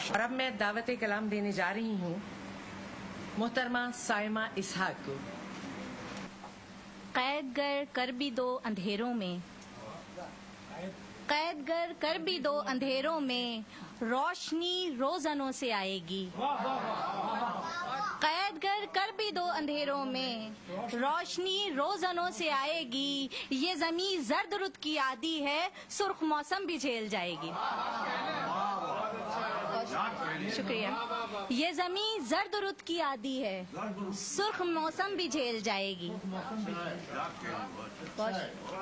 اور اب میں دعوت کلام دینے جا رہی ہوں محترمہ سائمہ اسحاق کو۔ قید گر کر بھی دو اندھیروں میں، قید گر کر بھی دو اندھیروں میں، روشنی روزنوں سے آئے گی۔ قید گر کر بھی دو اندھیروں میں، روشنی روزنوں سے آئے گی۔ یہ زمین زرد رت کی عادی ہے، سرخ موسم بھی جھیل جائے گی۔ شکریہ۔ یہ زمین زرد رت کی عادی ہے، سرخ موسم بھی جھیل جائے گی۔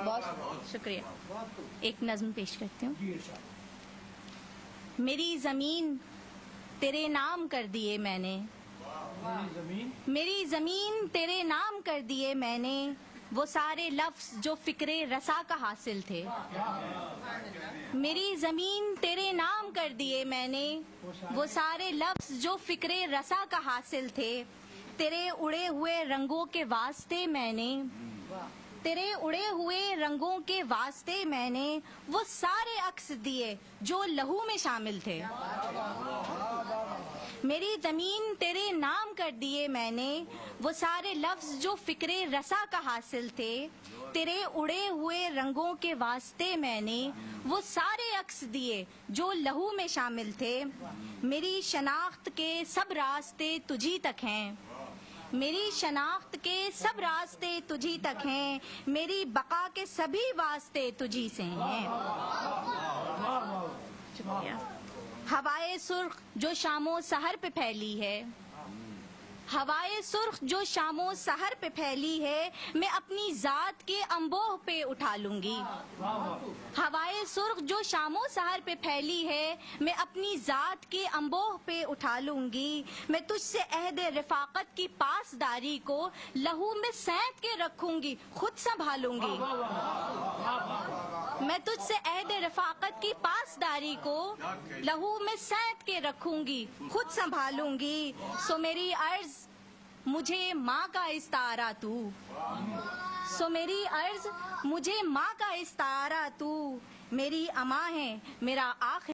بہت شکریہ۔ ایک نظم پیش کرتی ہوں۔ میری زمین تیرے نام کر دیے میں نے، میری زمین تیرے نام کر دیے میں نے، وہ سارے لفظ جو فکر رسا کا حاصل تھے۔ میری زمین تیرے نام کر دیے میں نے، وہ سارے لفظ جو فکر رسا کا حاصل تھے۔ تیرے اڑے ہوئے رنگوں کے واسطے میں نے، تیرے اڑے ہوئے رنگوں کے واسطے میں نے، وہ سارے عکس دیے جو لہو میں شامل تھے۔ میری زمین تیرے نام کر دیے میں نے، وہ سارے لفظ جو فکر رسا کا حاصل تھے۔ تیرے اڑے ہوئے رنگوں کے واسطے میں نے، وہ سارے عکس دیے جو لہو میں شامل تھے۔ میری شناخت کے سب راستے تجھی تک ہیں، میری شناخت کے سب راستے تجھی تک ہیں، میری بقا کے سبھی واسطے تجھی سے ہیں۔ شکریہ۔ ہوائے سرخ جو شام و سحر پہ پھیلی ہے، ہوائے سرخ جو شام و سحر پہ پھیلی ہے، میں اپنی ذات کے انبوہ پہ اٹھا لوں گی۔ ہوائے سرخ جو شام و سحر پہ پھیلی ہے، میں اپنی ذات کے انبوہ پہ اٹھا لوں گی۔ میں تجھ سے عہد رفاقت کی پاسداری کو لہو میں سینت کے رکھوں گی، خود سنبھالوں گی۔ میں تجھ سے عہد رفاقت کی پاسداری کو لہو میں سینت کے رکھوں گی، خود سنبھالوں گی۔ سو میری عرض مجھے ماں کا استعارہ تو، سو میری عرض مجھے ماں کا استعارہ تو، میری اماں ہے میرا آخر